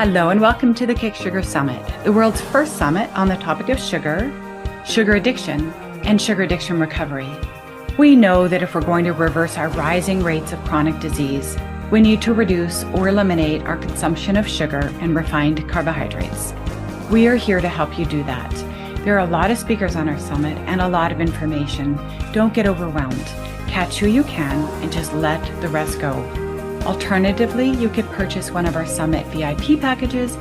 Hello and welcome to the Kick Sugar Summit, the world's first summit on the topic of sugar, sugar addiction, and sugar addiction recovery. We know that if we're going to reverse our rising rates of chronic disease, we need to reduce or eliminate our consumption of sugar and refined carbohydrates. We are here to help you do that. There are a lot of speakers on our summit and a lot of information. Don't get overwhelmed. Catch who you can and just let the rest go. Alternatively, you could purchase one of our Summit VIP packages,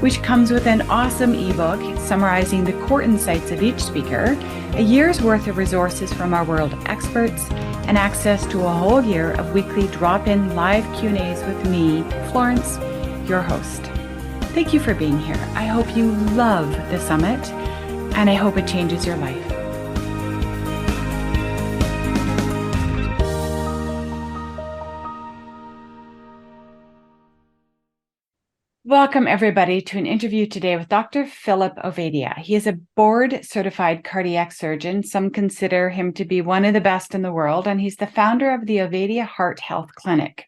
which comes with an awesome ebook summarizing the core insights of each speaker, a year's worth of resources from our world of experts, and access to a whole year of weekly drop-in live Q&As with me, Florence, your host. Thank you for being here. I hope you love the summit, and I hope it changes your life. Welcome, everybody, to an interview today with Dr. Philip Ovadia. He is a board-certified cardiac surgeon. Some consider him to be one of the best in the world, and he's the founder of the Ovadia Heart Health Clinic.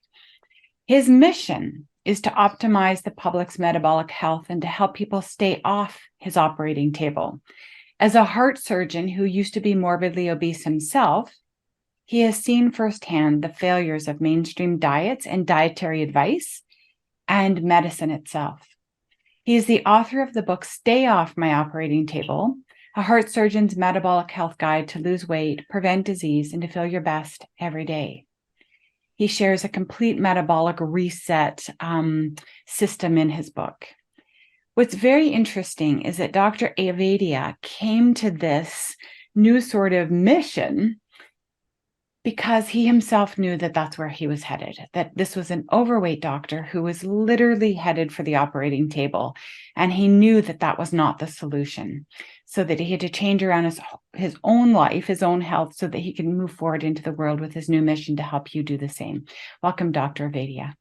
His mission is to optimize the public's metabolic health and to help people stay off his operating table. As a heart surgeon who used to be morbidly obese himself, he has seen firsthand the failures of mainstream diets and dietary advice and medicine itself. He is the author of the book, Stay Off My Operating Table, a heart surgeon's metabolic health guide to lose weight, prevent disease, and to feel your best every day. He shares a complete metabolic reset system in his book. What's very interesting is that Dr. Ovadia came to this new sort of mission because he himself knew that that's where he was headed, that this was an overweight doctor who was literally headed for the operating table. And he knew that that was not the solution, so that he had to change around his own life, his own health, so that he could move forward into the world with his new mission to help you do the same. Welcome, Dr. Ovadia.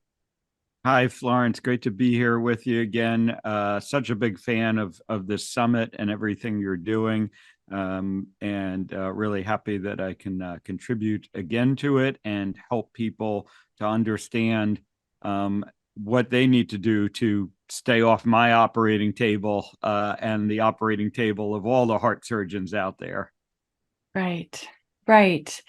Hi, Florence. Great to be here with you again. Such a big fan of this summit and everything you're doing. And really happy that I can contribute again to it and help people to understand what they need to do to stay off my operating table and the operating table of all the heart surgeons out there. Right, right.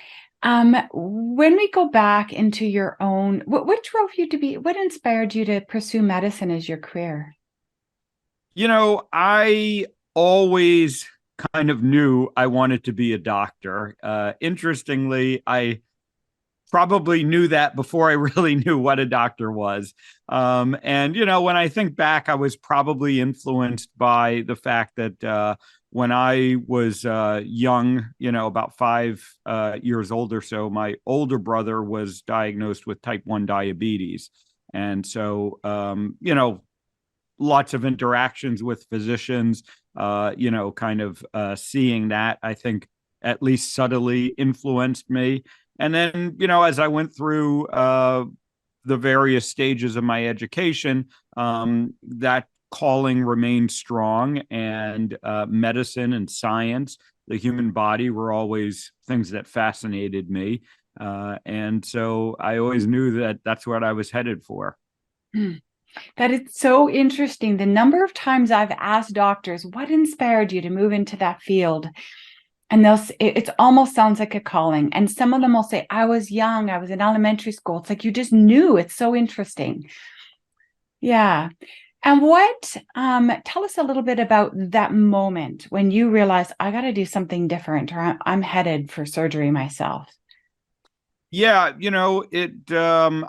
When we go back into your own, what drove you what inspired you to pursue medicine as your career? You know, I always kind of knew I wanted to be a doctor. Interestingly, I probably knew that before I really knew what a doctor was. And, you know, when I think back, I was probably influenced by the fact that when I was young, you know, about 5 years old or so, my older brother was diagnosed with type 1 diabetes. And so, you know, lots of interactions with physicians, you know, kind of seeing that, I think, at least subtly influenced me. And then, you know, as I went through the various stages of my education, that calling remained strong, and medicine and science, the human body, were always things that fascinated me. And so I always knew that that's what I was headed for. That is so interesting. The number of times I've asked doctors, what inspired you to move into that field? And it almost sounds like a calling. And some of them will say, I was young, I was in elementary school. It's like you just knew. It's so interesting. Yeah. And tell us a little bit about that moment when you realized I got to do something different, or I'm headed for surgery myself. Yeah, you know,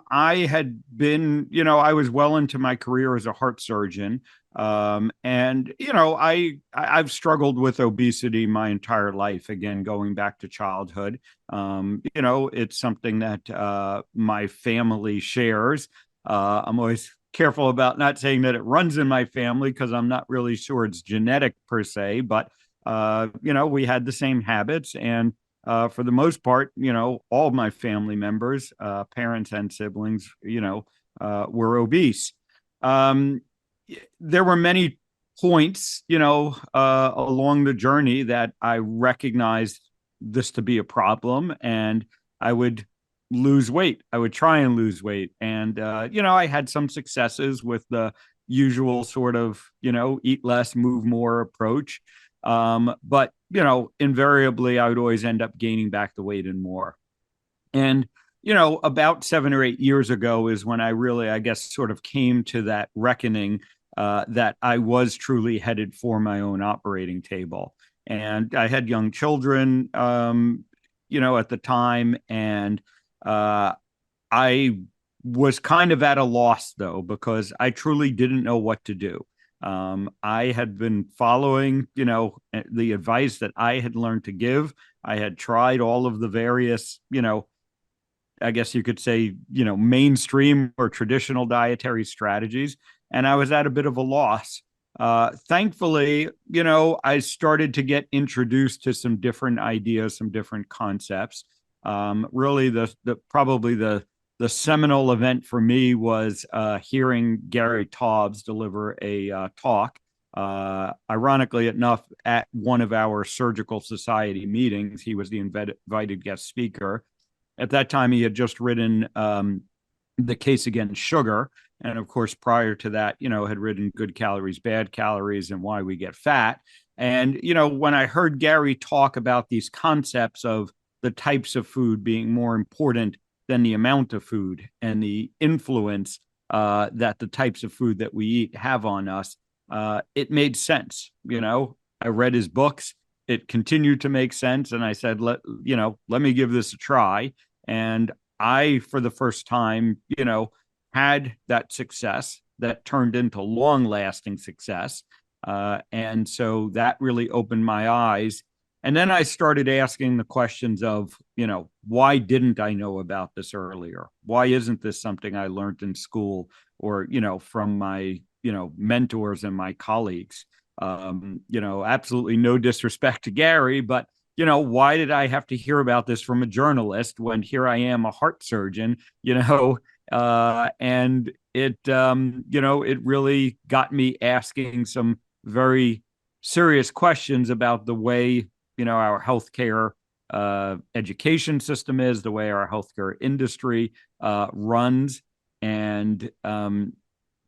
I had been, you know, I was well into my career as a heart surgeon. And, you know, I've struggled with obesity my entire life, again, going back to childhood. You know, it's something that my family shares. I'm always careful about not saying that it runs in my family, because I'm not really sure it's genetic per se, but, you know, we had the same habits. And for the most part, you know, all my family members, parents and siblings, you know, were obese. There were many points, you know, along the journey that I recognized this to be a problem, and I would lose weight. I would try and lose weight. And, you know, I had some successes with the usual sort of, eat less, move more approach. But, invariably, I would always end up gaining back the weight and more. And, about 7 or 8 years ago is when I really, I guess, sort of came to that reckoning that I was truly headed for my own operating table. And I had young children, at the time. And I was kind of at a loss, though, because I truly didn't know what to do. I had been following, the advice that I had learned to give. I had tried all of the various, I guess you could say, mainstream or traditional dietary strategies. And I was at a bit of a loss. Thankfully, I started to get introduced to some different ideas, some different concepts. Really, probably the seminal event for me was hearing Gary Taubes deliver a talk. Ironically enough, at one of our surgical society meetings, he was the invited guest speaker. At that time, he had just written The Case Against Sugar. And of course, prior to that, had written Good Calories, Bad Calories, and Why We Get Fat. And, when I heard Gary talk about these concepts of the types of food being more important than the amount of food and the influence that the types of food that we eat have on us, it made sense. I read his books. It continued to make sense. And I said, let me give this a try. And I, for the first time, had that success that turned into long lasting success. And so that really opened my eyes. And then I started asking the questions of, why didn't I know about this earlier? Why isn't this something I learned in school or, from my, mentors and my colleagues? Absolutely no disrespect to Gary, but why did I have to hear about this from a journalist when here I am, a heart surgeon, and it really got me asking some very serious questions about the way, our healthcare education system is, the way our healthcare industry runs, and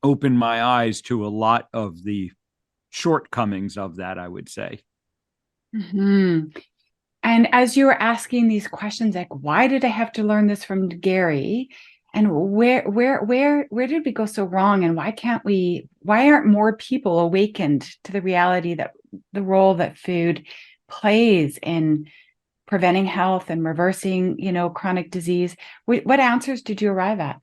opened my eyes to a lot of the shortcomings of that, I would say. Mm-hmm. And as you were asking these questions, like, why did I have to learn this from Gary? And where did we go so wrong? And why aren't more people awakened to the reality that the role that food plays in preventing health and reversing, chronic disease? What answers did you arrive at?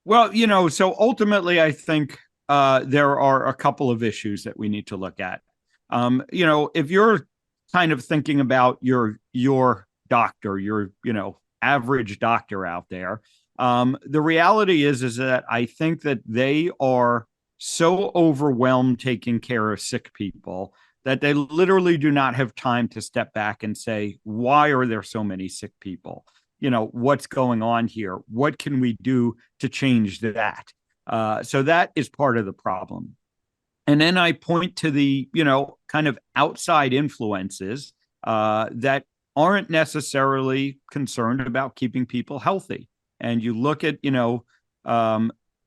Well, so ultimately, I think there are a couple of issues that we need to look at. If you're kind of thinking about your doctor, your average doctor out there, the reality is that I think that they are so overwhelmed taking care of sick people that they literally do not have time to step back and say, why are there so many sick people? What's going on here? What can we do to change that? So that is part of the problem. And then I point to the, kind of outside influences that aren't necessarily concerned about keeping people healthy. And you look at, you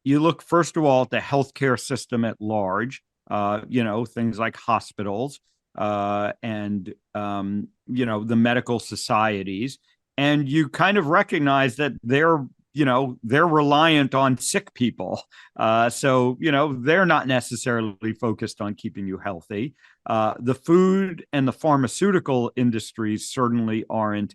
look first of all at the healthcare system at large, things like hospitals and, the medical societies. And you kind of recognize that they're reliant on sick people. So, they're not necessarily focused on keeping you healthy. The food and the pharmaceutical industries certainly aren't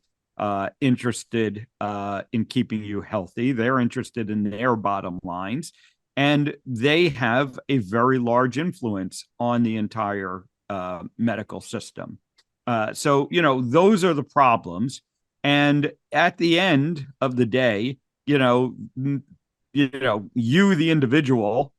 interested in keeping you healthy. They're interested in their bottom lines. And they have a very large influence on the entire medical system. So, those are the problems. And at the end of the day, you, the individual,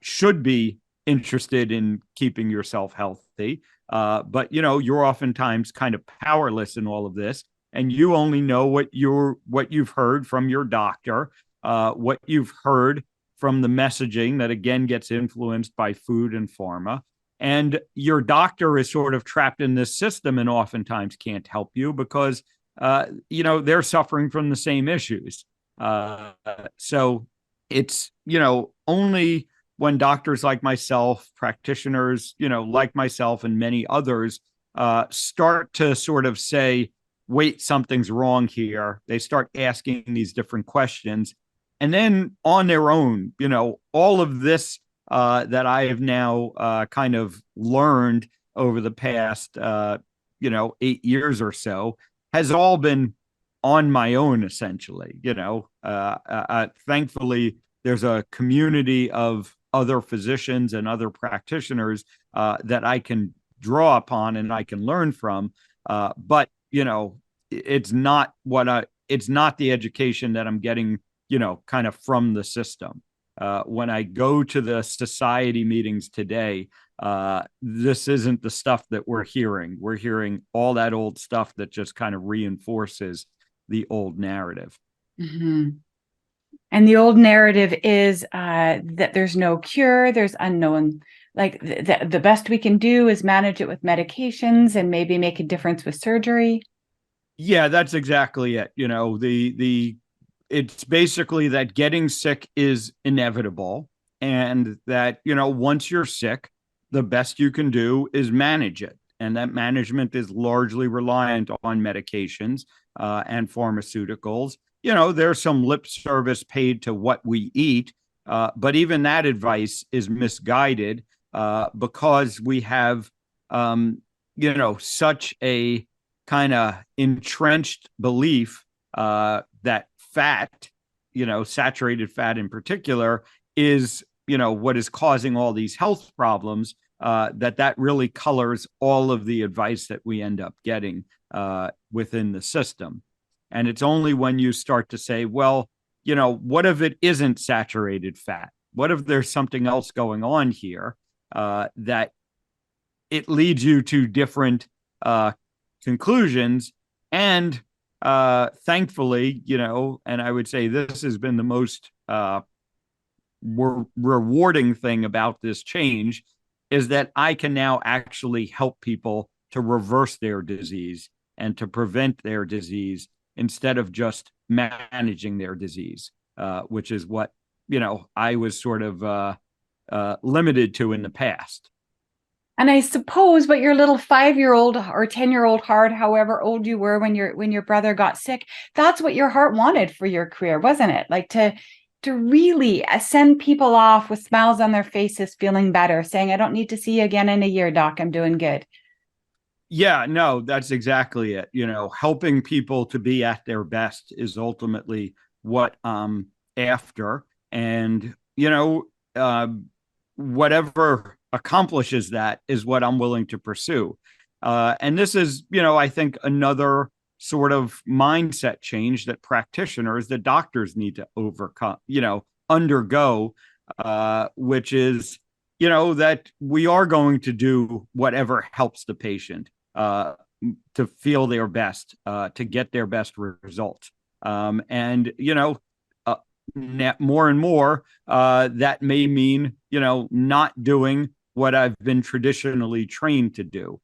should be interested in keeping yourself healthy. But you're oftentimes kind of powerless in all of this, and you only know what you've heard from your doctor, what you've heard from the messaging that again gets influenced by food and pharma. And your doctor is sort of trapped in this system and oftentimes can't help you because they're suffering from the same issues. So it's, only when doctors like myself, practitioners, like myself and many others, start to sort of say, wait, something's wrong here. They start asking these different questions. And then on their own, all of this that I have now kind of learned over the past, 8 years or so has all been on my own, essentially. Thankfully, there's a community of other physicians and other practitioners that I can draw upon and I can learn from. But it's not it's not the education that I'm getting, kind of from the system. When I go to the society meetings today, this isn't the stuff that we're hearing. We're hearing all that old stuff that just kind of reinforces the old narrative. Mm-hmm. And the old narrative is that there's no cure, there's unknown. Like the best we can do is manage it with medications and maybe make a difference with surgery. Yeah, that's exactly it. The it's basically that getting sick is inevitable, and that once you're sick, the best you can do is manage it, and that management is largely reliant on medications and pharmaceuticals. There's some lip service paid to what we eat, but even that advice is misguided because we have such a kind of entrenched belief that fat, saturated fat in particular, is, what is causing all these health problems, that really colors all of the advice that we end up getting within the system. And it's only when you start to say, well, what if it isn't saturated fat? What if there's something else going on here that it leads you to different conclusions? And thankfully, and I would say this has been the most rewarding thing about this change, is that I can now actually help people to reverse their disease and to prevent their disease instead of just managing their disease, which is what, I was sort of limited to in the past. And I suppose what your little 5-year-old or 10-year-old heart, however old you were when your brother got sick, that's what your heart wanted for your career, wasn't it? Like to really send people off with smiles on their faces, feeling better, saying, I don't need to see you again in a year, doc. I'm doing good. Yeah, no, that's exactly it. Helping people to be at their best is ultimately what I'm after. And, whatever accomplishes that is what I'm willing to pursue. And this is, I think, another sort of mindset change that practitioners, that doctors need to overcome, undergo, which is, that we are going to do whatever helps the patient to feel their best, to get their best results. And, more and more, that may mean, not doing what I've been traditionally trained to do.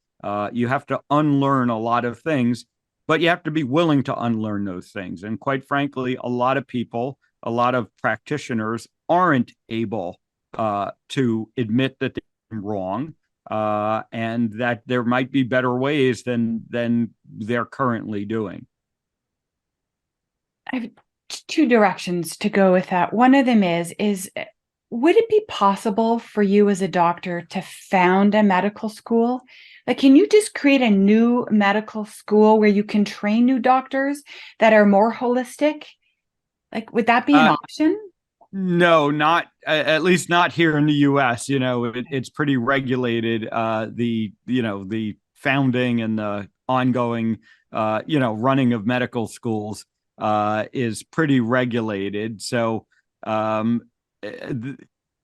You have to unlearn a lot of things, but you have to be willing to unlearn those things. And quite frankly, a lot of people, a lot of practitioners aren't able to admit that they're wrong, and that there might be better ways than they're currently doing. I have two directions to go with that. One of them is would it be possible for you as a doctor to found a medical school? Like, can you just create a new medical school where you can train new doctors that are more holistic? Like, would that be an option? No, not at least not here in the U.S. It's pretty regulated. The founding and the ongoing, running of medical schools is pretty regulated. So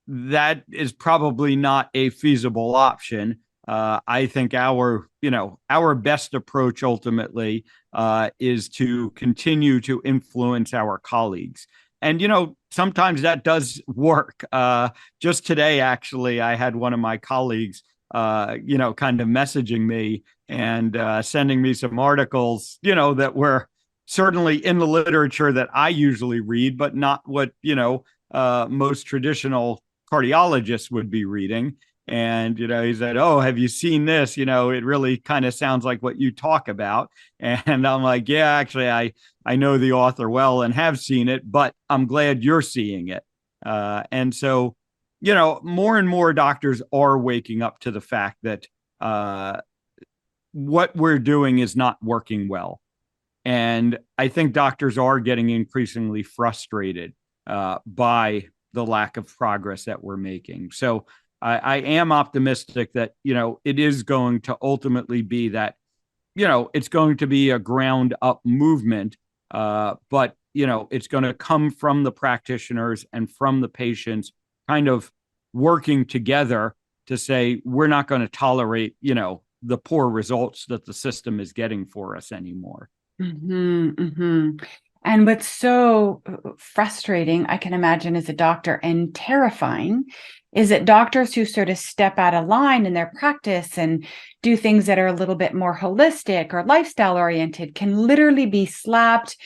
that is probably not a feasible option. I think our best approach ultimately is to continue to influence our colleagues. And, sometimes that does work. Just today, actually, I had one of my colleagues, kind of messaging me and sending me some articles, that were certainly in the literature that I usually read, but not what, most traditional cardiologists would be reading. And, he said, "Oh, have you seen this? It really kind of sounds like what you talk about." And I'm like, "Yeah, actually, I know the author well and have seen it, but I'm glad you're seeing it." And so, more and more doctors are waking up to the fact that what we're doing is not working well. And I think doctors are getting increasingly frustrated by the lack of progress that we're making. So I am optimistic that, it is going to ultimately be that, it's going to be a ground up movement, but, it's going to come from the practitioners and from the patients kind of working together to say, we're not going to tolerate, the poor results that the system is getting for us anymore. Mm-hmm, mm-hmm. And what's so frustrating, I can imagine, as a doctor and terrifying, is that doctors who sort of step out of line in their practice and do things that are a little bit more holistic or lifestyle oriented can literally be slapped.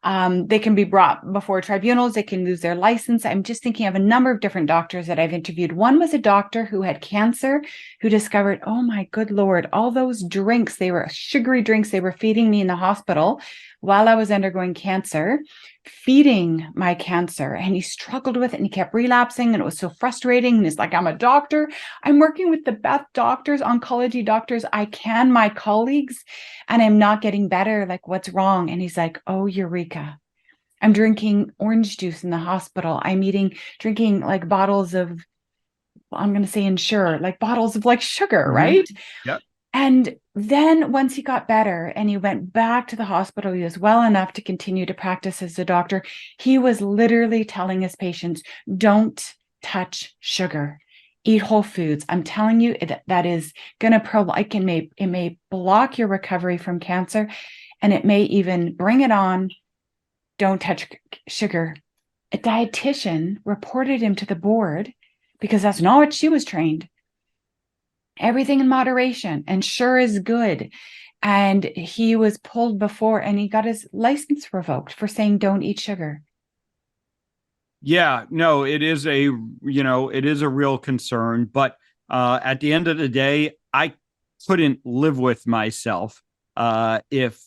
They can be brought before tribunals. They can lose their license. I'm just thinking of a number of different doctors that I've interviewed. One was a doctor who had cancer, who discovered, oh my good Lord, all those drinks, they were sugary drinks they were feeding me in the hospital while I was undergoing cancer, feeding my cancer. And he struggled with it and he kept relapsing. And it was so frustrating. And he's like, I'm a doctor. I'm working with the best doctors, oncology doctors I can, my colleagues, and I'm not getting better. Like, what's wrong? And he's like, oh, Eureka. I'm drinking orange juice in the hospital. Drinking like bottles of, well, I'm going to say Ensure, like bottles of like sugar, Mm-hmm. right? Yep. And then once he got better and he went back to the hospital, he was well enough to continue to practice as a doctor. He was literally telling his patients, don't touch sugar. Eat whole foods. I'm telling you, that is going to it may block your recovery from cancer, and it may even bring it on. Don't touch sugar. A dietitian reported him to the board because that's not what she was trained. Everything in moderation, and sure is good. And he was pulled before and he got his license revoked for saying don't eat sugar. Yeah, no, it is a real concern. But at the end of the day, I couldn't live with myself if,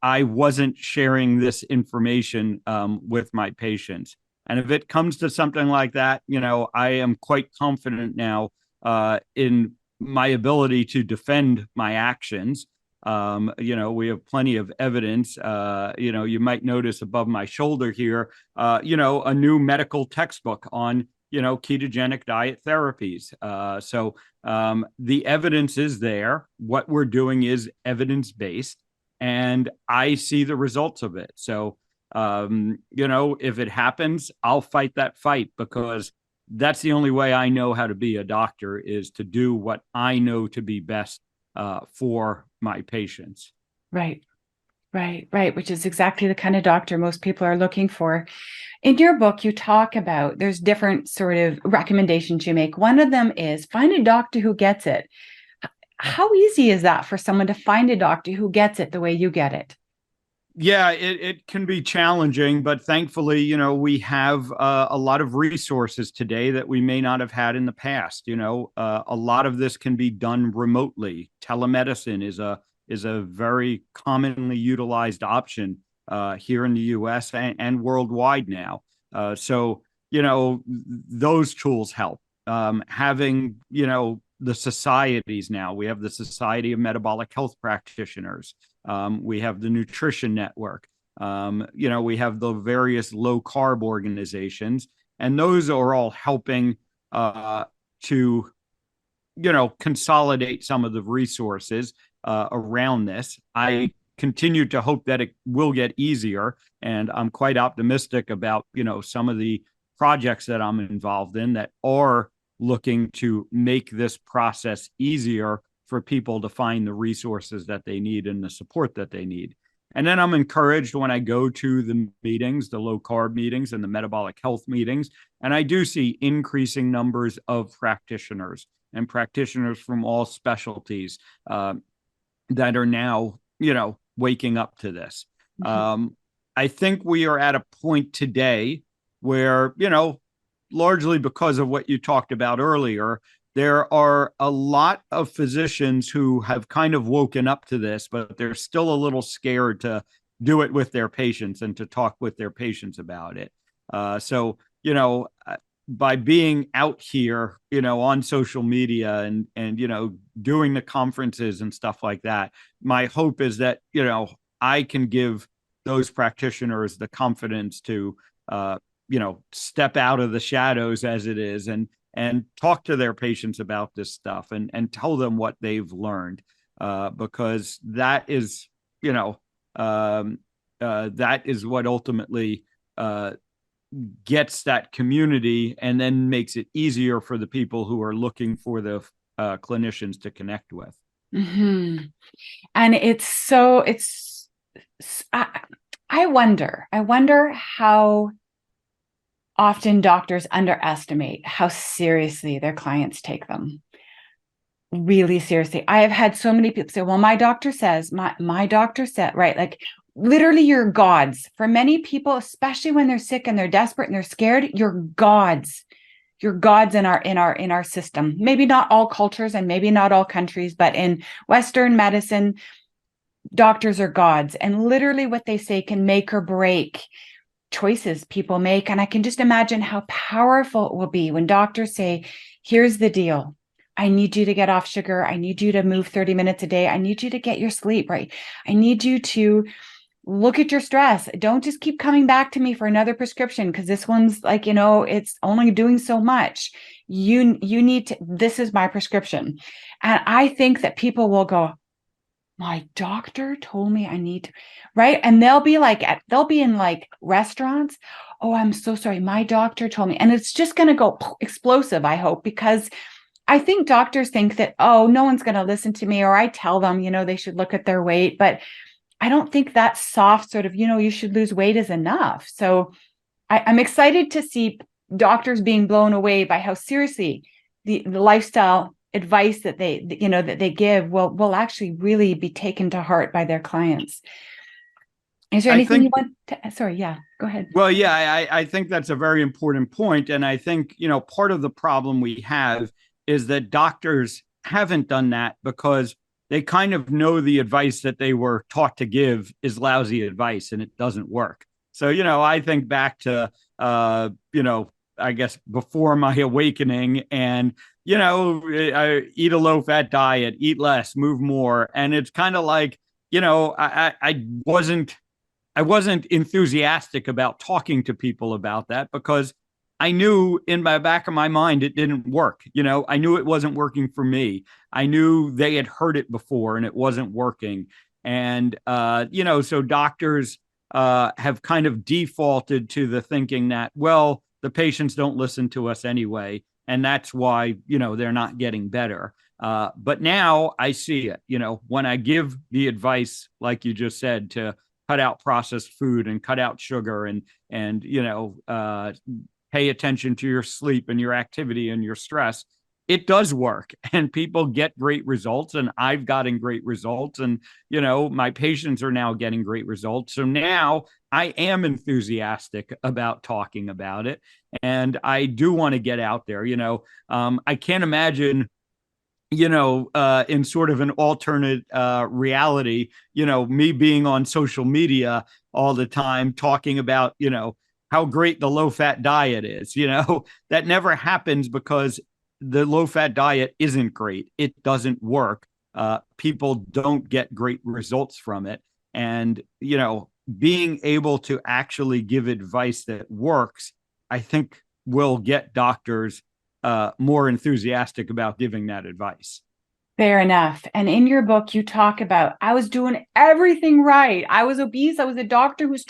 I wasn't sharing this information with my patients. And if it comes to something like that, I am quite confident now in my ability to defend my actions. We have plenty of evidence. You might notice above my shoulder here, a new medical textbook on, ketogenic diet therapies. So the evidence is there. What we're doing is evidence based, and I see the results of it. So, if it happens, I'll fight that fight because that's the only way I know how to be a doctor is to do what I know to be best for my patients. Right, right. Which is exactly the kind of doctor most people are looking for. In your book, you talk about there's different sort of recommendations you make. One of them is find a doctor who gets it. How easy is that for someone to find a doctor who gets it the way you get it? Yeah, it can be challenging, but thankfully, we have a lot of resources today that we may not have had in the past. A lot of this can be done remotely. Telemedicine is a very commonly utilized option here in the U.S. and worldwide now. So, those tools help. Having, the societies now, we have the Society of Metabolic Health Practitioners. We have the Nutrition Network. We have the various low carb organizations, and those are all helping to, consolidate some of the resources around this. I continue to hope that it will get easier, and I'm quite optimistic about, some of the projects that I'm involved in that are looking to make this process easier for people to find the resources that they need and the support that they need. And then I'm encouraged when I go to the meetings, the low carb meetings and the metabolic health meetings, and I do see increasing numbers of practitioners and practitioners from all specialties that are now, waking up to this. Mhm. I think we are at a point today where, largely because of what you talked about earlier. There are a lot of physicians who have kind of woken up to this, but they're still a little scared to do it with their patients and to talk with their patients about it. So, by being out here, on social media and doing the conferences and stuff like that, my hope is that, I can give those practitioners the confidence to, step out of the shadows as it is and talk to their patients about this stuff and tell them what they've learned, because that is, that is what ultimately gets that community and then makes it easier for the people who are looking for the clinicians to connect with. Mm-hmm. And I wonder how often doctors underestimate how seriously their clients take them. Really seriously. I have had so many people say, well, my doctor says, my doctor said, right? Like literally you're gods. For many people, especially when they're sick and they're desperate and they're scared, you're gods. You're gods in our system. Maybe not all cultures and maybe not all countries, but in Western medicine, doctors are gods. And literally what they say can make or break choices people make. And I can just imagine how powerful it will be when doctors say, here's the deal. I need you to get off sugar. I need you to move 30 minutes a day. I need you to get your sleep right. I need you to look at your stress. Don't just keep coming back to me for another prescription because this one's like, it's only doing so much. You need to, this is my prescription. And I think that people will go, my doctor told me I need to, right? And they'll be in like restaurants. Oh, I'm so sorry. My doctor told me. And it's just going to go explosive, I hope, because I think doctors think that, oh, no one's going to listen to me, or I tell them, they should look at their weight. But I don't think that soft sort of, you should lose weight is enough. So I'm excited to see doctors being blown away by how seriously the lifestyle advice that they give will actually really be taken to heart by their clients. Is there anything you want to, sorry, yeah, go ahead. Well, yeah, I think that's a very important point. And I think, part of the problem we have is that doctors haven't done that because they kind of know the advice that they were taught to give is lousy advice and it doesn't work. So, I think back to, I guess before my awakening and, I eat a low fat diet, eat less, move more. And it's kind of like, I wasn't enthusiastic about talking to people about that because I knew in my back of my mind it didn't work. I knew it wasn't working for me. I knew they had heard it before and it wasn't working. And, so doctors have kind of defaulted to the thinking that, well, the patients don't listen to us anyway. And that's why, they're not getting better. But now I see it, when I give the advice, like you just said, to cut out processed food and cut out sugar and pay attention to your sleep and your activity and your stress, it does work and people get great results. And I've gotten great results. And, my patients are now getting great results. So now I am enthusiastic about talking about it. And I do want to get out there. I can't imagine in sort of an alternate reality, me being on social media all the time talking about, how great the low fat diet is, that never happens because the low fat diet isn't great. It doesn't work. People don't get great results from it. And, being able to actually give advice that works, I think will get doctors more enthusiastic about giving that advice. Fair enough. And in your book, you talk about, I was doing everything right. I was obese. I was a doctor who's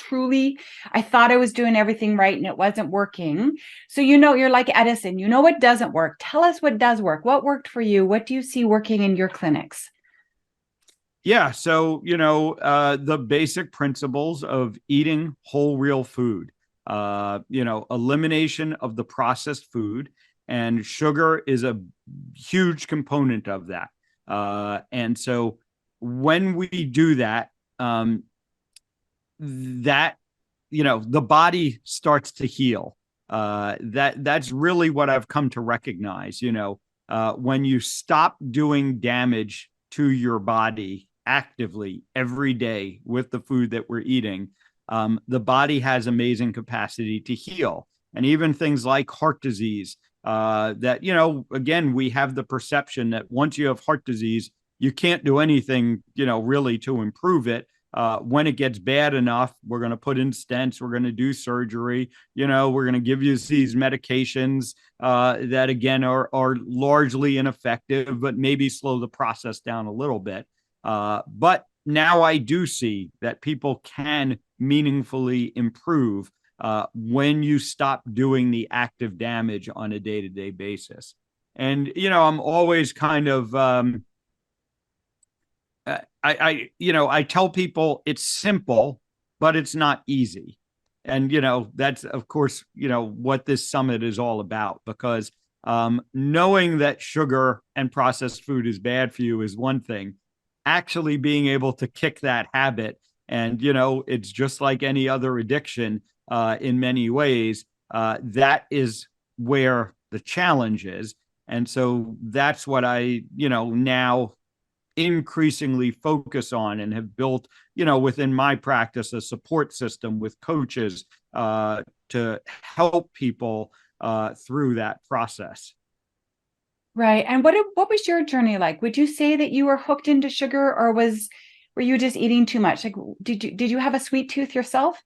I thought I was doing everything right and it wasn't working. So, you're like Edison, what doesn't work. Tell us what does work. What worked for you? What do you see working in your clinics? Yeah. So, the basic principles of eating whole, real food, elimination of the processed food, and sugar is a huge component of that. And so when we do that, that, the body starts to heal. That's really what I've come to recognize. When you stop doing damage to your body actively every day with the food that we're eating, the body has amazing capacity to heal. And even things like heart disease, that, again, we have the perception that once you have heart disease, you can't do anything, really to improve it. When it gets bad enough, we're going to put in stents, we're going to do surgery, we're going to give you these medications that, again, are largely ineffective, but maybe slow the process down a little bit. But now I do see that people can meaningfully improve when you stop doing the active damage on a day-to-day basis. And, I'm always kind of, I tell people it's simple, but it's not easy. And, that's, of course, what this summit is all about, because knowing that sugar and processed food is bad for you is one thing. Actually being able to kick that habit, and, it's just like any other addiction in many ways, that is where the challenge is. And so that's what I, now increasingly focus on, and have built, within my practice, a support system with coaches to help people through that process. Right. And what was your journey like? Would you say that you were hooked into sugar, or were you just eating too much? Like, did you have a sweet tooth yourself?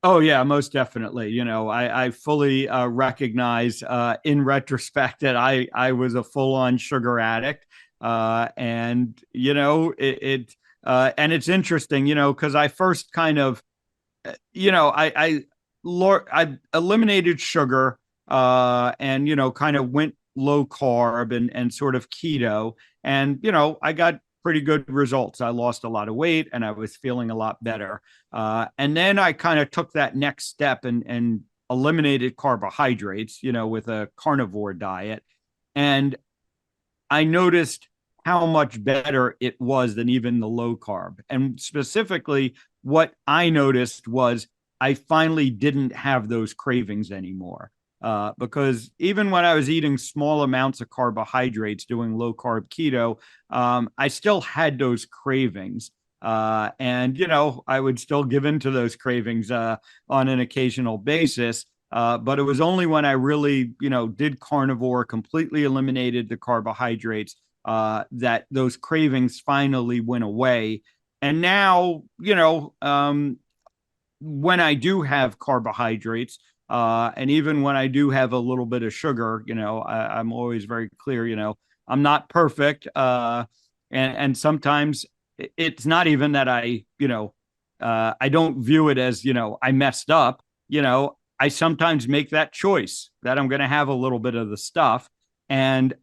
Oh yeah, most definitely. I fully recognize in retrospect that I was a full on sugar addict, and and it's interesting, because I first kind of, I eliminated sugar, and kind of went low carb and sort of keto, and I got pretty good results. I lost a lot of weight and I was feeling a lot better. And then I kind of took that next step and eliminated carbohydrates, with a carnivore diet. And I noticed how much better it was than even the low carb. And specifically, what I noticed was I finally didn't have those cravings anymore. Because even when I was eating small amounts of carbohydrates, doing low carb keto, I still had those cravings. And, I would still give in to those cravings on an occasional basis. But it was only when I really, did carnivore, completely eliminated the carbohydrates, that those cravings finally went away. And now, when I do have carbohydrates, and even when I do have a little bit of sugar, I'm always very clear, I'm not perfect. And sometimes it's not even that I don't view it as, I messed up. I sometimes make that choice that I'm going to have a little bit of the stuff. And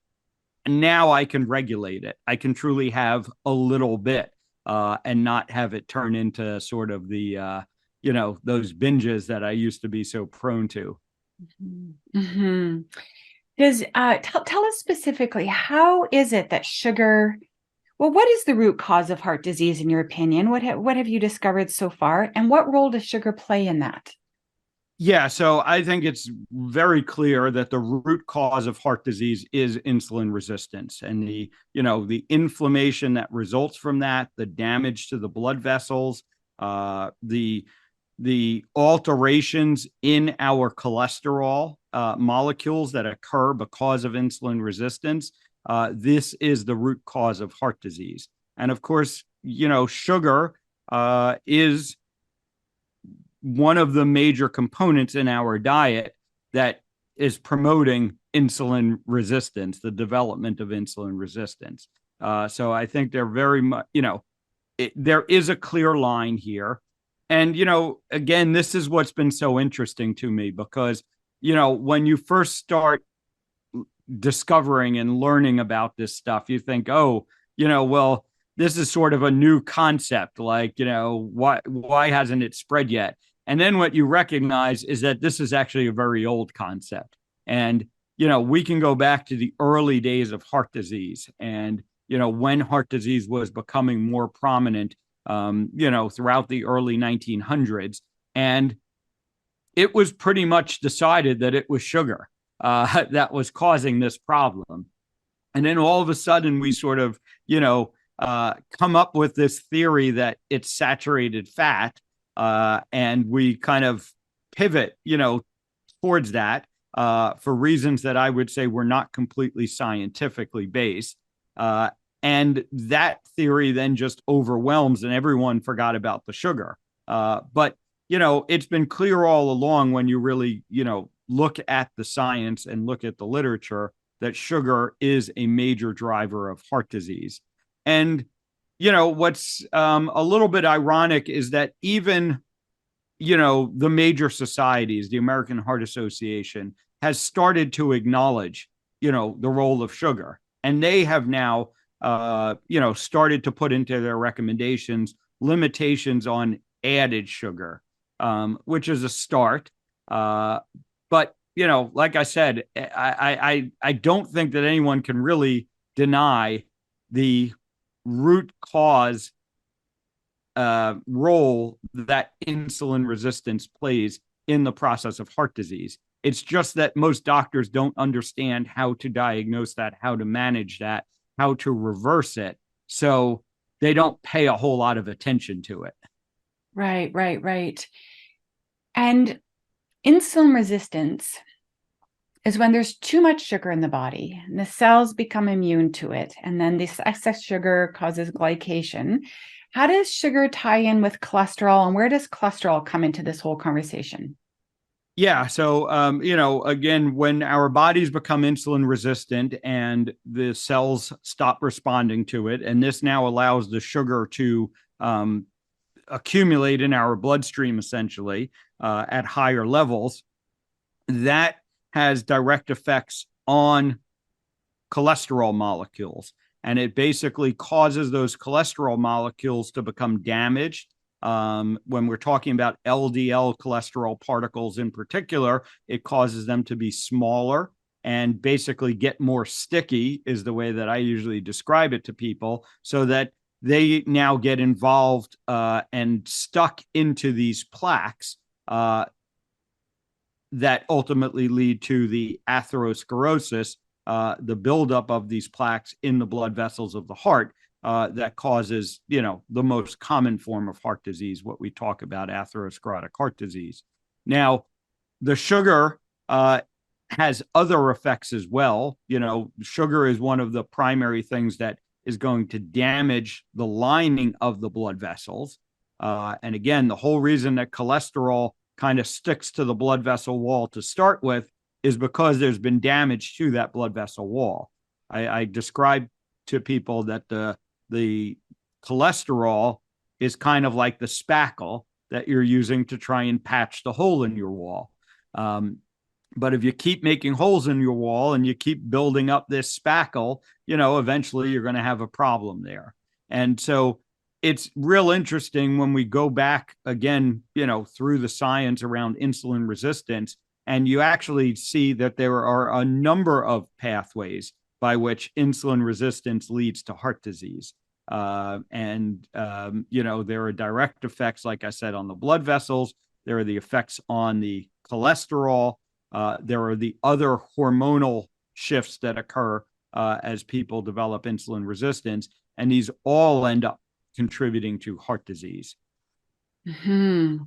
now I can regulate it. I can truly have a little bit, and not have it turn into sort of the, those binges that I used to be so prone to. Mm-hmm. Does tell us specifically, how is it that sugar, well, what is the root cause of heart disease in your opinion? What have you discovered so far, and what role does sugar play in that? Yeah, so I think it's very clear that the root cause of heart disease is insulin resistance, and the inflammation that results from that, the damage to the blood vessels, the alterations in our cholesterol molecules that occur because of insulin resistance. This is the root cause of heart disease. And of course, sugar is one of the major components in our diet that is promoting insulin resistance, the development of insulin resistance. So I think they're very much, there is a clear line here. And, again, this is what's been so interesting to me, because, when you first start discovering and learning about this stuff, you think, oh, well, this is sort of a new concept. Like, why hasn't it spread yet? And then what you recognize is that this is actually a very old concept. And, we can go back to the early days of heart disease, and, when heart disease was becoming more prominent, throughout the early 1900s. And it was pretty much decided that it was sugar that was causing this problem. And then all of a sudden, we sort of, come up with this theory that it's saturated fat, and we kind of pivot, towards that for reasons that I would say were not completely scientifically based. And that theory then just overwhelms, and everyone forgot about the sugar. But it's been clear all along when you really, look at the science and look at the literature that sugar is a major driver of heart disease. And, what's a little bit ironic is that even, the major societies, the American Heart Association, has started to acknowledge, the role of sugar. And they have now, started to put into their recommendations limitations on added sugar, which is a start. But like I said, I don't think that anyone can really deny the root cause role that insulin resistance plays in the process of heart disease. It's just that most doctors don't understand how to diagnose that, how to manage that, how to reverse it. So they don't pay a whole lot of attention to it. Right, right, right. And insulin resistance is when there's too much sugar in the body and the cells become immune to it. And then this excess sugar causes glycation. How does sugar tie in with cholesterol, and where does cholesterol come into this whole conversation? Yeah. So, again, when our bodies become insulin resistant and the cells stop responding to it, and this now allows the sugar to accumulate in our bloodstream essentially at higher levels, that has direct effects on cholesterol molecules. And it basically causes those cholesterol molecules to become damaged. When we're talking about LDL cholesterol particles in particular, it causes them to be smaller and basically get more sticky, is the way that I usually describe it to people, so that they now get involved and stuck into these plaques that ultimately lead to the atherosclerosis, the buildup of these plaques in the blood vessels of the heart that causes, the most common form of heart disease, what we talk about, atherosclerotic heart disease. Now, the sugar has other effects as well. Sugar is one of the primary things that is going to damage the lining of the blood vessels. And again, the whole reason that cholesterol kind of sticks to the blood vessel wall to start with is because there's been damage to that blood vessel wall. I describe to people that the cholesterol is kind of like the spackle that you're using to try and patch the hole in your wall. But if you keep making holes in your wall and you keep building up this spackle, eventually you're going to have a problem there. And so it's real interesting when we go back again, through the science around insulin resistance, and you actually see that there are a number of pathways by which insulin resistance leads to heart disease. There are direct effects, like I said, on the blood vessels. There are the effects on the cholesterol. There are the other hormonal shifts that occur as people develop insulin resistance. And these all end up contributing to heart disease. Hmm.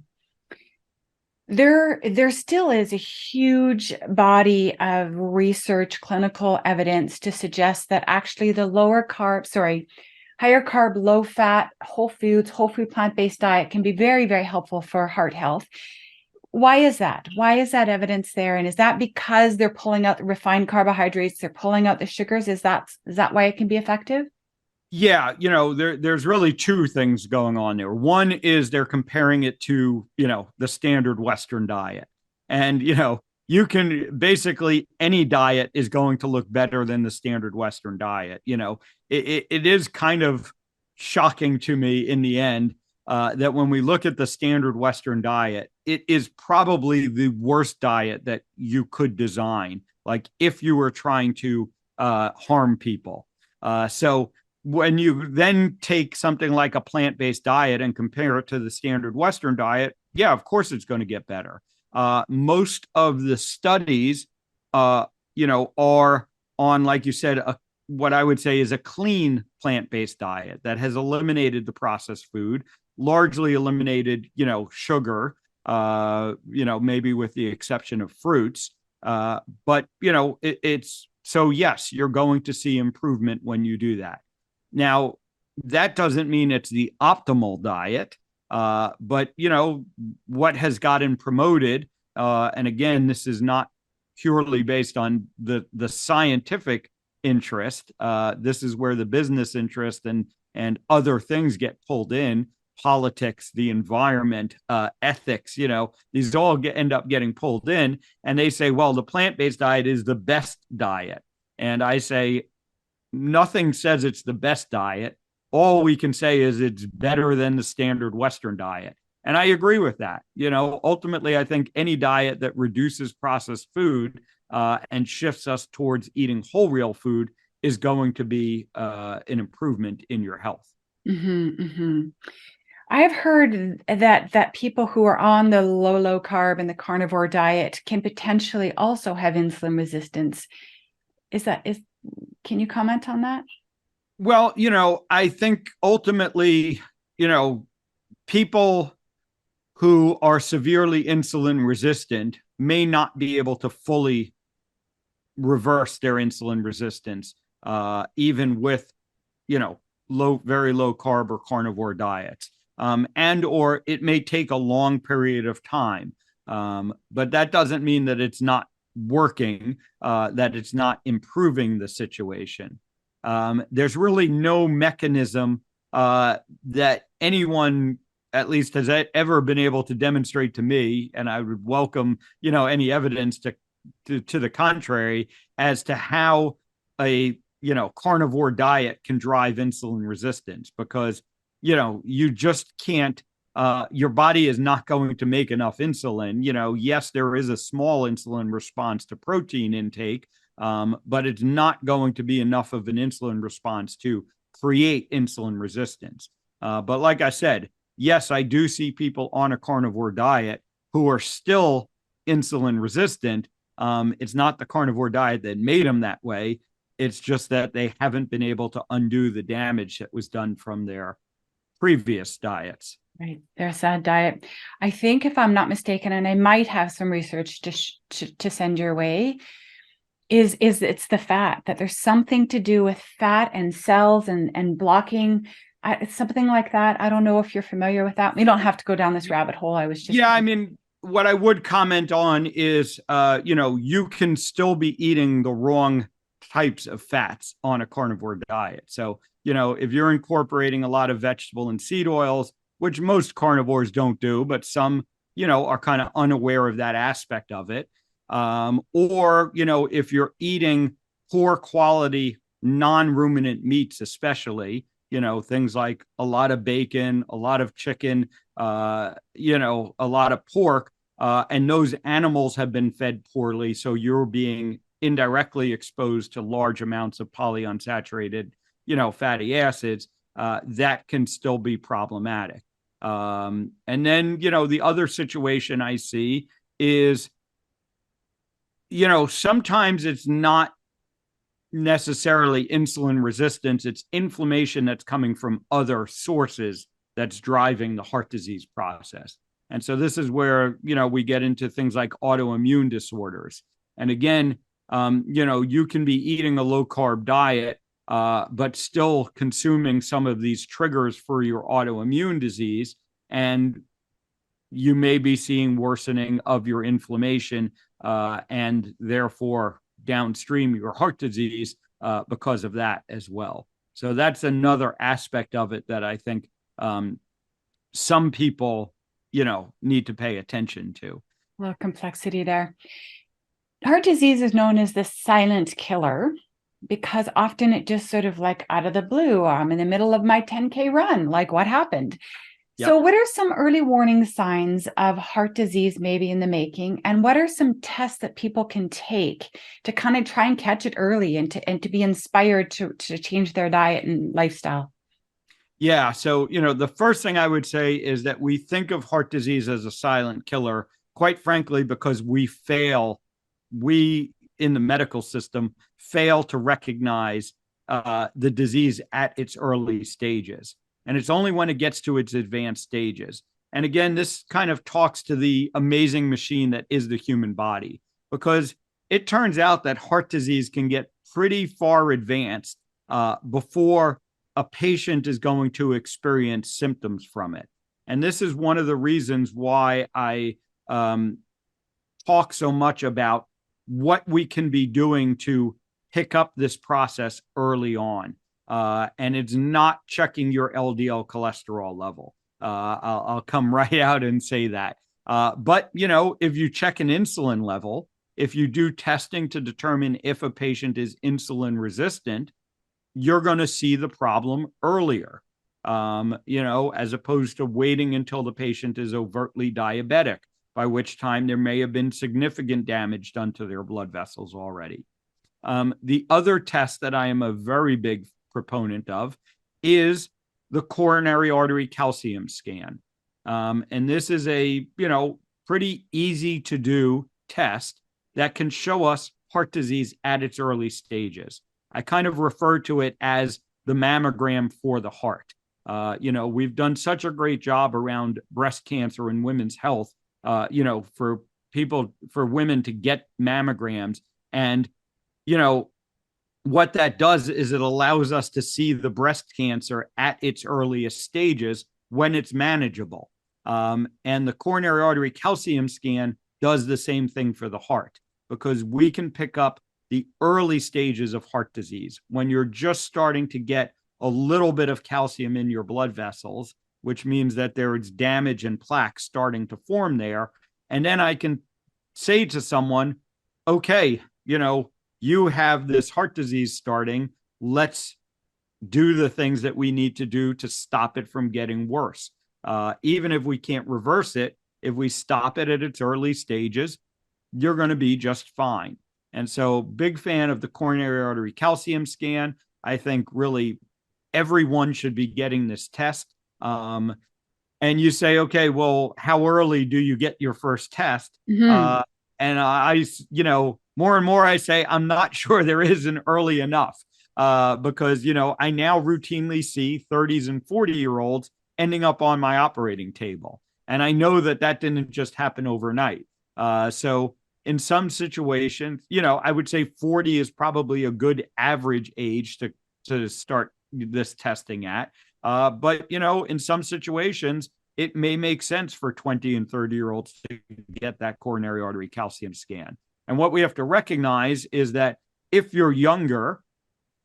There still is a huge body of research, clinical evidence to suggest that actually the higher carb, low fat, whole food plant-based diet can be very, very helpful for heart health. Why is that? Why is that evidence there? And is that because they're pulling out the refined carbohydrates, they're pulling out the sugars? Is that why it can be effective? Yeah, there's really two things going on there. One is they're comparing it to, the standard Western diet. And, you can basically, any diet is going to look better than the standard Western diet. It is kind of shocking to me in the end that when we look at the standard Western diet, it is probably the worst diet that you could design, like if you were trying to harm people. So when you then take something like a plant-based diet and compare it to the standard Western diet, yeah, of course it's going to get better. Most of the studies, are on, like you said, what I would say is a clean plant-based diet that has eliminated the processed food, largely eliminated, sugar, maybe with the exception of fruits. But it's so yes, you're going to see improvement when you do that. Now, that doesn't mean it's the optimal diet, but what has gotten promoted, and again, this is not purely based on the scientific interest. This is where the business interest and other things get pulled in. Politics, the environment, ethics, these all end up getting pulled in. And they say, well, the plant based diet is the best diet. And I say, nothing says it's the best diet. All we can say is it's better than the standard Western diet. And I agree with that. Ultimately, I think any diet that reduces processed food and shifts us towards eating whole, real food is going to be an improvement in your health. Mm-hmm, mm-hmm. I've heard that people who are on the low carb and the carnivore diet can potentially also have insulin resistance. Can you comment on that? Well, I think ultimately, people who are severely insulin resistant may not be able to fully reverse their insulin resistance, even with, very low carb or carnivore diets. And or it may take a long period of time. But that doesn't mean that it's not working, that it's not improving the situation. There's really no mechanism that anyone at least has ever been able to demonstrate to me, and I would welcome, any evidence to the contrary, as to how a carnivore diet can drive insulin resistance, because you just can't, your body is not going to make enough insulin. Yes, there is a small insulin response to protein intake, but it's not going to be enough of an insulin response to create insulin resistance. But like I said, yes, I do see people on a carnivore diet who are still insulin resistant. It's not the carnivore diet that made them that way. It's just that they haven't been able to undo the damage that was done from their previous diets. Right. Their sad diet. I think, if I'm not mistaken, and I might have some research to send your way, is it's the fat, that there's something to do with fat and cells and blocking. It's something like that. I don't know if you're familiar with that. We don't have to go down this rabbit hole. I was just I mean, what I would comment on is, you can still be eating the wrong types of fats on a carnivore diet. So, if you're incorporating a lot of vegetable and seed oils, which most carnivores don't do, but some, are kind of unaware of that aspect of it. Or, if you're eating poor quality non-ruminant meats, especially, things like a lot of bacon, a lot of chicken, a lot of pork, and those animals have been fed poorly. So you're being indirectly exposed to large amounts of polyunsaturated, fatty acids, that can still be problematic. And then, the other situation I see is, sometimes it's not necessarily insulin resistance, it's inflammation that's coming from other sources that's driving the heart disease process. And so this is where, we get into things like autoimmune disorders. And again, you can be eating a low carb diet, but still consuming some of these triggers for your autoimmune disease. And you may be seeing worsening of your inflammation, and therefore downstream your heart disease, because of that as well. So that's another aspect of it that I think some people, need to pay attention to. a little complexity there. Heart disease is known as the silent killer because often it just sort of like out of the blue, I'm in the middle of my 10K run, like what happened? Yep. So what are some early warning signs of heart disease maybe in the making? And what are some tests that people can take to kind of try and catch it early and to be inspired to change their diet and lifestyle? Yeah. So, the first thing I would say is that we think of heart disease as a silent killer quite frankly, because we in the medical system fail to recognize the disease at its early stages. And it's only when it gets to its advanced stages. And again, this kind of talks to the amazing machine that is the human body, because it turns out that heart disease can get pretty far advanced before a patient is going to experience symptoms from it. And this is one of the reasons why I talk so much about what we can be doing to pick up this process early on. And it's not checking your LDL cholesterol level. I'll come right out and say that. But, if you check an insulin level, if you do testing to determine if a patient is insulin resistant, you're going to see the problem earlier, as opposed to waiting until the patient is overtly diabetic, by which time there may have been significant damage done to their blood vessels already. The other test that I am a very big proponent of is the coronary artery calcium scan. And this is a, pretty easy to do test that can show us heart disease at its early stages. I kind of refer to it as the mammogram for the heart. We've done such a great job around breast cancer and women's health, for women to get mammograms. And, what that does is it allows us to see the breast cancer at its earliest stages when it's manageable. And the coronary artery calcium scan does the same thing for the heart, because we can pick up the early stages of heart disease when you're just starting to get a little bit of calcium in your blood vessels, which means that there is damage and plaque starting to form there. And then I can say to someone, okay, you have this heart disease starting. Let's do the things that we need to do to stop it from getting worse. Even if we can't reverse it, if we stop it at its early stages, you're going to be just fine. And so, big fan of the coronary artery calcium scan. I think really everyone should be getting this test. And you say, okay, well, how early do you get your first test? Mm-hmm. And more and more I say, I'm not sure there is an early enough, because, I now routinely see 30s and 40-year-olds ending up on my operating table. And I know that didn't just happen overnight. So in some situations, I would say 40 is probably a good average age to start this testing at. But, in some situations, it may make sense for 20 and 30-year-olds to get that coronary artery calcium scan. And what we have to recognize is that if you're younger,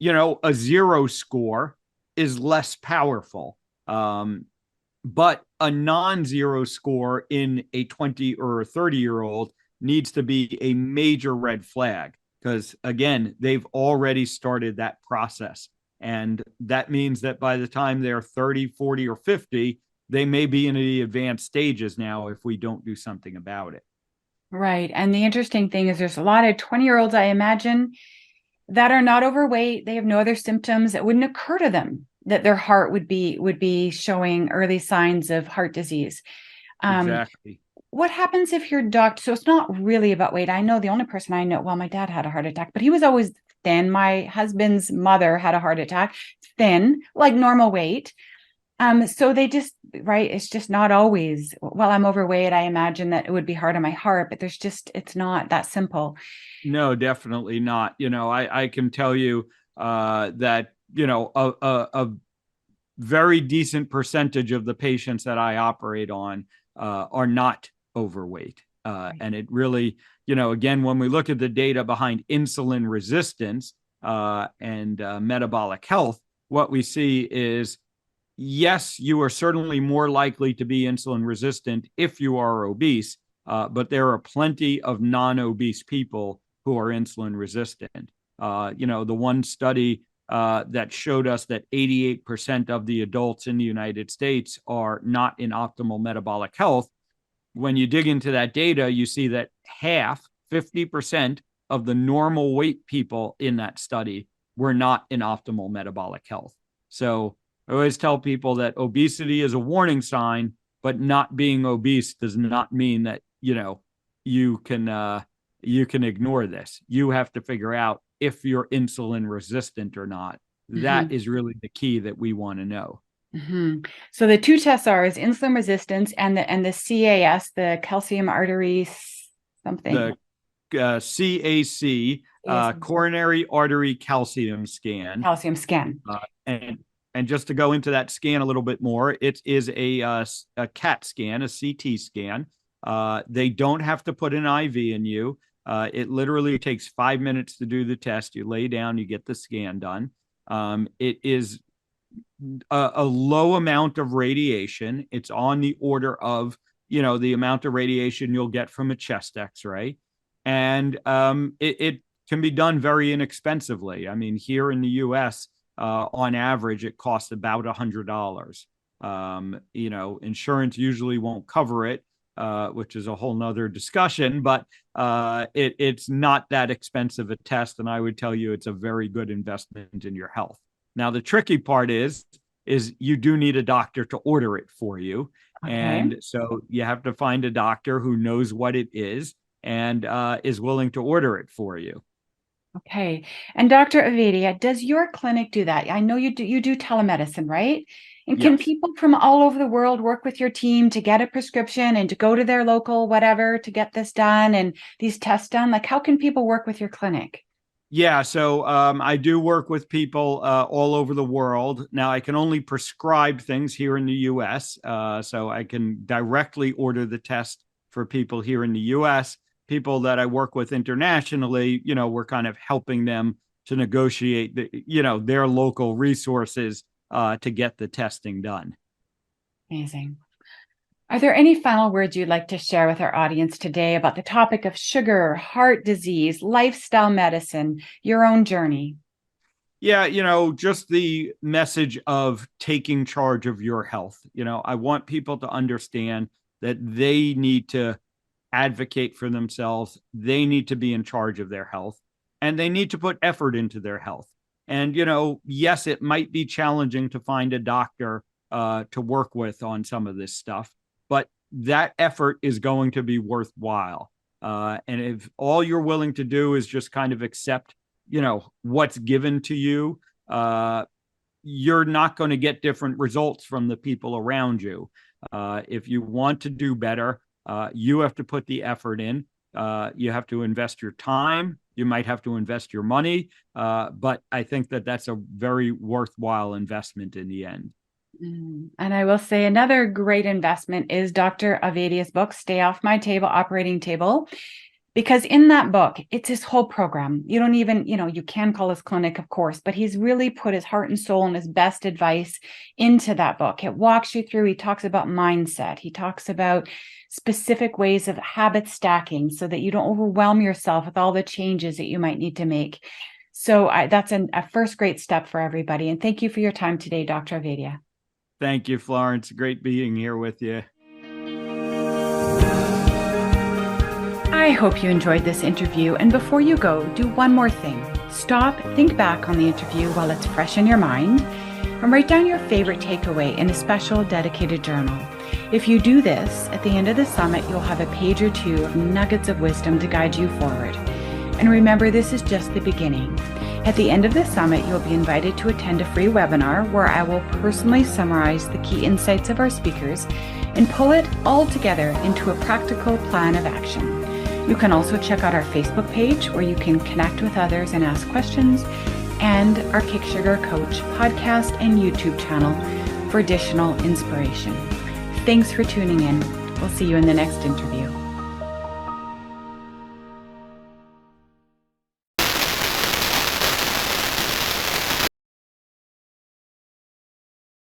a 0 score is less powerful. But a non-zero score in a 20 or a 30-year-old needs to be a major red flag, because, again, they've already started that process. And that means that by the time they're 30, 40, or 50, they may be in the advanced stages now if we don't do something about it. Right. And the interesting thing is there's a lot of 20-year-olds, I imagine, that are not overweight. They have no other symptoms. It wouldn't occur to them that their heart would be showing early signs of heart disease. Exactly. What happens if your doctor, so it's not really about weight. I know the only person I know, well, my dad had a heart attack, but he was always thin. My husband's mother had a heart attack, thin, like normal weight. So they just, right, it's just not always, well, I'm overweight. I imagine that it would be hard on my heart, but it's not that simple. No, definitely not. I can tell you that, a very decent percentage of the patients that I operate on are not overweight. And it really, again, when we look at the data behind insulin resistance and metabolic health, what we see is, yes, you are certainly more likely to be insulin resistant if you are obese, but there are plenty of non-obese people who are insulin resistant. The one study that showed us that 88% of the adults in the United States are not in optimal metabolic health. When you dig into that data, you see that 50% of the normal weight people in that study were not in optimal metabolic health. So I always tell people that obesity is a warning sign, but not being obese does not mean that you know, you can you can ignore this. You have to figure out if you're insulin resistant or not. That Mhm. is really the key that we want to know. Mhm. So the two tests are is insulin resistance and the CAS, the calcium artery something. The CAC, Yes. coronary artery calcium scan. Calcium scan. Uh, and and just to go into that scan a little bit more, it is a CAT scan, a CT scan. They don't have to put an IV in you. It literally takes 5 minutes to do the test. You lay down, you get the scan done. It is a low amount of radiation. It's on the order of, the amount of radiation you'll get from a chest X-ray, and it can be done very inexpensively. I mean, here in the U.S., on average, it costs about $100. Insurance usually won't cover it, which is a whole nother discussion, but it's not that expensive a test, and I would tell you it's a very good investment in your health. Now, the tricky part is you do need a doctor to order it for you. Okay. And so you have to find a doctor who knows what it is and is willing to order it for you. Okay. And Dr. Avadia, does your clinic do that? I know you do telemedicine, right? And can Yes. people from all over the world work with your team to get a prescription and to go to their local whatever to get this done and these tests done? Like, how can people work with your clinic? Yeah, so I do work with people all over the world. Now, I can only prescribe things here in the US, so I can directly order the test for people here in the US. People that I work with internationally, we're kind of helping them to negotiate their local resources to get the testing done. Amazing. Are there any final words you'd like to share with our audience today about the topic of sugar, heart disease, lifestyle medicine, your own journey? Yeah, just the message of taking charge of your health. I want people to understand that they need to advocate for themselves. They need to be in charge of their health and they need to put effort into their health. And, yes, it might be challenging to find a doctor to work with on some of this stuff, but that effort is going to be worthwhile. And if all you're willing to do is just kind of accept, what's given to you, you're not going to get different results from the people around you. If you want to do better, you have to put the effort in. You have to invest your time. You might have to invest your money. But I think that that's a very worthwhile investment in the end. And I will say another great investment is Dr. Avadia's book, Stay Off My Table, Operating Table. Because in that book, it's his whole program. You don't even, you can call his clinic, of course, but he's really put his heart and soul and his best advice into that book. It walks you through. He talks about mindset. He talks about specific ways of habit stacking so that you don't overwhelm yourself with all the changes that you might need to make. So that's a first great step for everybody. And thank you for your time today, Dr. Avadia. Thank you, Florence. Great being here with you. I hope you enjoyed this interview. And before you go, do one more thing. Stop, think back on the interview while it's fresh in your mind, and write down your favorite takeaway in a special dedicated journal. If you do this, at the end of the summit, you'll have a page or two of nuggets of wisdom to guide you forward. And remember, this is just the beginning. At the end of the summit, you'll be invited to attend a free webinar where I will personally summarize the key insights of our speakers and pull it all together into a practical plan of action. You can also check out our Facebook page where you can connect with others and ask questions, and our Kick Sugar Coach podcast and YouTube channel for additional inspiration. Thanks for tuning in. We'll see you in the next interview.